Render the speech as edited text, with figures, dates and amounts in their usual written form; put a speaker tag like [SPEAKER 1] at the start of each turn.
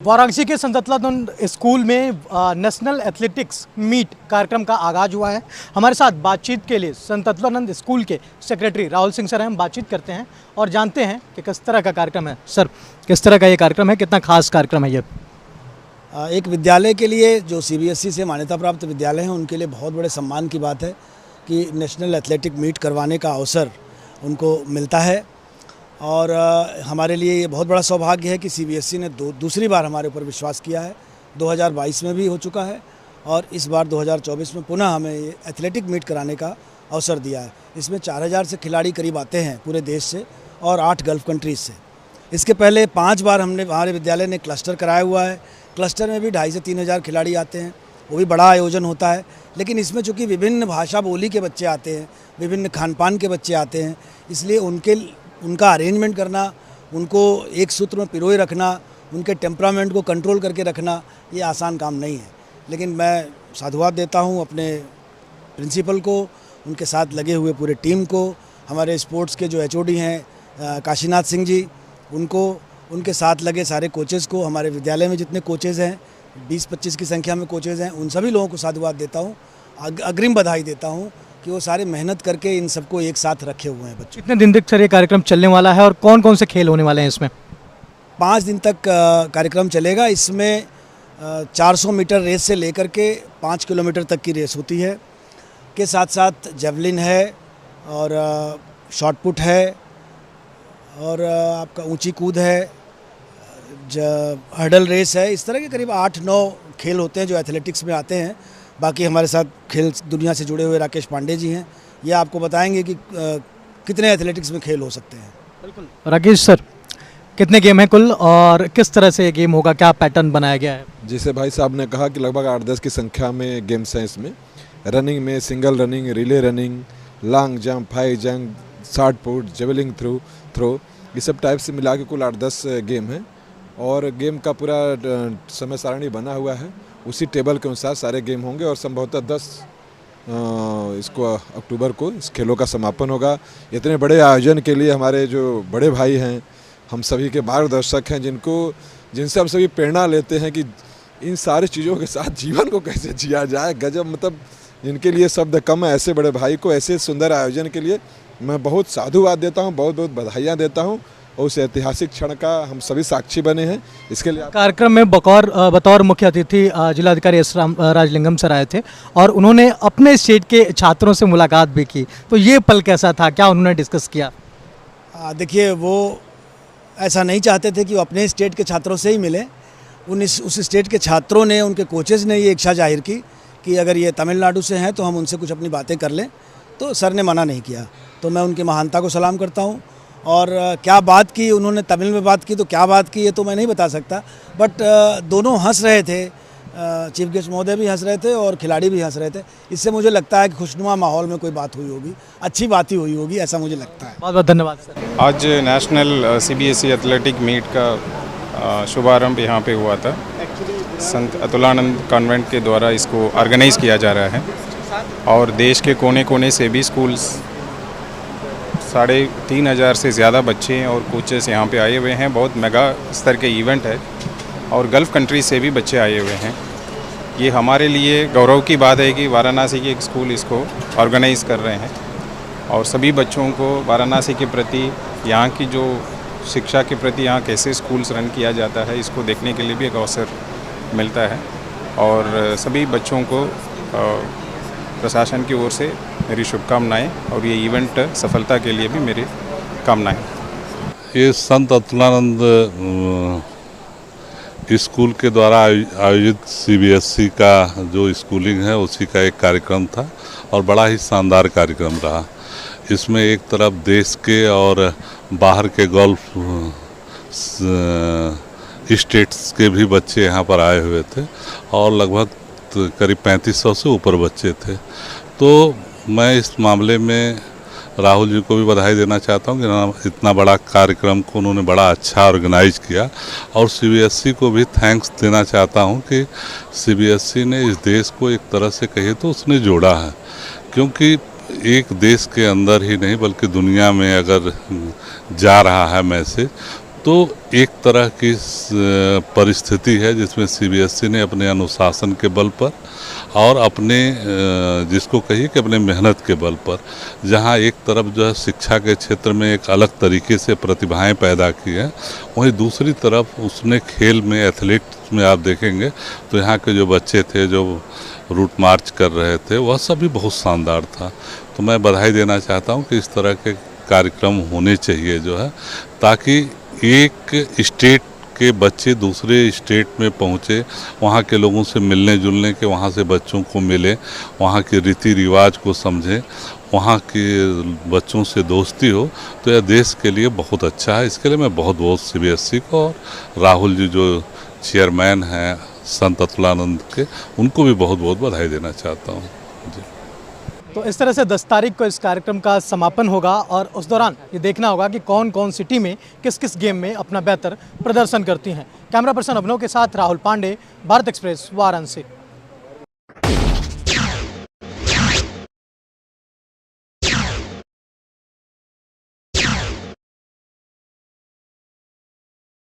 [SPEAKER 1] वाराणसी के संततलाधन स्कूल में national athletics meet कार्यक्रम का आगाज हुआ है। हमारे साथ बातचीत के लिए संततलाधन स्कूल के सेक्रेटरी राहुल सिंह सर हैं। हम बातचीत करते हैं और जानते हैं कि किस तरह का कार्यक्रम है। सर, किस तरह का ये कार्यक्रम है, कितना खास कार्यक्रम है ये?
[SPEAKER 2] एक विद्यालय के लिए जो सीबीएसई से मान्यता प्राप्त विद्यालय हैं उनके लिए बहुत बड़े सम्मान की बात है कि नेशनल एथलेटिक मीट करवाने का अवसर उनको मिलता है। और हमारे लिए ये बहुत बड़ा सौभाग्य है कि सीबीएसई ने दूसरी बार हमारे ऊपर विश्वास किया है। 2022 में भी हो चुका है और इस बार 2024 में पुनः हमें ये एथलेटिक मीट कराने का अवसर दिया है। इसमें 4000 से खिलाड़ी करीब आते हैं पूरे देश से और 8 गल्फ कंट्रीज़ से। इसके पहले 5 बार हमारे विद्यालय ने क्लस्टर कराया हुआ है। क्लस्टर में भी 2500 से 3000 खिलाड़ी आते हैं, वो भी बड़ा आयोजन होता है। लेकिन इसमें चूँकि विभिन्न भाषा बोली के बच्चे आते हैं, विभिन्न खान पान के बच्चे आते हैं, इसलिए उनका अरेंजमेंट करना, उनको एक सूत्र में पिरोए रखना, उनके टेम्परामेंट को कंट्रोल करके रखना, ये आसान काम नहीं है। लेकिन मैं साधुवाद देता हूँ अपने प्रिंसिपल को, उनके साथ लगे हुए पूरे टीम को, हमारे स्पोर्ट्स के जो एचओडी हैं काशीनाथ सिंह जी, उनको, उनके साथ लगे सारे कोचेज़ को, हमारे विद्यालय में जितने कोचेज़ हैं 20-25 की संख्या में कोचेज़ हैं, उन सभी लोगों को साधुवाद देता हूँ, अग्रिम बधाई देता हूँ कि वो सारे मेहनत करके इन सबको एक साथ रखे हुए हैं बच्चे।
[SPEAKER 1] कितने दिन तक सर ये कार्यक्रम चलने वाला है और कौन कौन से खेल होने वाले हैं इसमें?
[SPEAKER 2] 5 दिन तक कार्यक्रम चलेगा। इसमें 400 मीटर रेस से लेकर के 5 किलोमीटर तक की रेस होती है, के साथ साथ जेवलिन है और शॉट पुट है और आपका ऊंची कूद है, हर्डल रेस है। इस तरह के करीब 8-9 खेल होते हैं जो एथलेटिक्स में आते हैं। बाकी हमारे साथ खेल दुनिया से जुड़े हुए राकेश पांडे जी हैं, ये आपको बताएंगे कि कितने एथलेटिक्स में खेल हो सकते हैं।
[SPEAKER 1] बिल्कुल राकेश सर, कितने गेम हैं कुल और किस तरह से ये गेम होगा, क्या पैटर्न बनाया गया है?
[SPEAKER 3] जैसे भाई साहब ने कहा कि लगभग 8-10 की संख्या में गेम्स हैं इसमें। रनिंग में single running, relay running, long jump, high jump, shot put, javelin throw, ये सब टाइप से मिला के कुल 8-10 गेम हैं। और गेम का पूरा समय सारणी बना हुआ है, उसी टेबल के अनुसार सारे गेम होंगे और संभवतः 10 इसको अक्टूबर को इस खेलों का समापन होगा। इतने बड़े आयोजन के लिए हमारे जो बड़े भाई हैं, हम सभी के मार्गदर्शक हैं, जिनसे हम सभी प्रेरणा लेते हैं कि इन सारी चीज़ों के साथ जीवन को कैसे जिया जाए। गजब, मतलब जिनके लिए शब्द कम है, ऐसे बड़े भाई को ऐसे सुंदर आयोजन के लिए मैं बहुत साधुवाद देता हूँ, बहुत बहुत बधाइयाँ देता हूँ। और उस ऐतिहासिक क्षण का हम सभी साक्षी बने हैं। इसके लिए
[SPEAKER 1] कार्यक्रम में बतौर मुख्य अतिथि जिलाधिकारी एस राजलिंगम सर आए थे और उन्होंने अपने स्टेट के छात्रों से मुलाकात भी की। तो ये पल कैसा था, क्या उन्होंने डिस्कस किया?
[SPEAKER 2] देखिए, वो ऐसा नहीं चाहते थे कि वो अपने स्टेट के छात्रों से ही मिले। उस स्टेट के छात्रों ने, उनके कोचेज़ ने ये इच्छा जाहिर की कि अगर ये तमिलनाडु से हैं तो हम उनसे कुछ अपनी बातें कर लें। तो सर ने मना नहीं किया। तो मैं उनकी महानता को सलाम करता हूँ। और क्या बात की उन्होंने, तमिल में बात की, तो क्या बात की ये तो मैं नहीं बता सकता। बट दोनों हंस रहे थे, चीफ गेस्ट महोदय भी हंस रहे थे और खिलाड़ी भी हंस रहे थे। इससे मुझे लगता है कि खुशनुमा माहौल में कोई बात हुई होगी, अच्छी बात ही हुई होगी, ऐसा मुझे लगता है।
[SPEAKER 1] बहुत बहुत धन्यवाद सर।
[SPEAKER 4] आज नेशनल सीबीएसई एथलेटिक मीट का शुभारंभ यहाँ पे हुआ था। संत अतुलानंद कॉन्वेंट के द्वारा इसको ऑर्गेनाइज़ किया जा रहा है और देश के कोने कोने से भी स्कूल्स 3500 से ज़्यादा बच्चे और कोचेस यहाँ पे आए हुए हैं। बहुत मेगा स्तर के इवेंट है और गल्फ़ कंट्री से भी बच्चे आए हुए हैं। ये हमारे लिए गौरव की बात है कि वाराणसी के एक स्कूल इसको ऑर्गेनाइज़ कर रहे हैं और सभी बच्चों को वाराणसी के प्रति, यहाँ की जो शिक्षा के प्रति यहाँ कैसे स्कूल्स रन किया जाता है, इसको देखने के लिए भी एक अवसर मिलता है। और सभी बच्चों को प्रशासन की ओर से मेरी शुभकामनाएं और ये इवेंट सफलता के लिए भी मेरी कामनाएं।
[SPEAKER 5] ये संत अतुलानंद स्कूल के द्वारा आयोजित सीबीएसई का जो स्कूलिंग है उसी का एक कार्यक्रम था और बड़ा ही शानदार कार्यक्रम रहा। इसमें एक तरफ देश के और बाहर के गल्फ स्टेट्स के भी बच्चे यहाँ पर आए हुए थे और लगभग करीब 3500 से ऊपर बच्चे थे। तो मैं इस मामले में राहुल जी को भी बधाई देना चाहता हूँ कि इतना बड़ा कार्यक्रम को उन्होंने बड़ा अच्छा ऑर्गेनाइज किया और सीबीएसई को भी थैंक्स देना चाहता हूँ कि सीबीएसई ने इस देश को एक तरह से कहे तो उसने जोड़ा है। क्योंकि एक देश के अंदर ही नहीं बल्कि दुनिया में अगर जा रहा है मैसेज तो एक तरह की परिस्थिति है जिसमें सीबीएसई ने अपने अनुशासन के बल पर और अपने जिसको कहिए कि अपने मेहनत के बल पर, जहां एक तरफ जो है शिक्षा के क्षेत्र में एक अलग तरीके से प्रतिभाएं पैदा की हैं, वहीं दूसरी तरफ उसने खेल में, एथलीट्स में आप देखेंगे तो यहाँ के जो बच्चे थे जो रूट मार्च कर रहे थे वह सभी बहुत शानदार था। तो मैं बधाई देना चाहता हूँ कि इस तरह के कार्यक्रम होने चाहिए जो है, ताकि एक स्टेट के बच्चे दूसरे स्टेट में पहुँचे, वहाँ के लोगों से मिलने जुलने के, वहाँ से बच्चों को मिले, वहाँ के रीति रिवाज को समझें, वहाँ के बच्चों से दोस्ती हो, तो यह देश के लिए बहुत अच्छा है। इसके लिए मैं बहुत सीबीएसई को और राहुल जी जो चेयरमैन हैं संत अतुलानंद के, उनको भी बहुत बधाई देना चाहता हूँ जी।
[SPEAKER 1] तो इस तरह से 10 तारीख को इस कार्यक्रम का समापन होगा और उस दौरान ये देखना होगा कि कौन कौन सी टीमें किस किस गेम में अपना बेहतर प्रदर्शन करती हैं। कैमरा पर्सन अभिनव के साथ राहुल पांडे, भारत एक्सप्रेस, वाराणसी।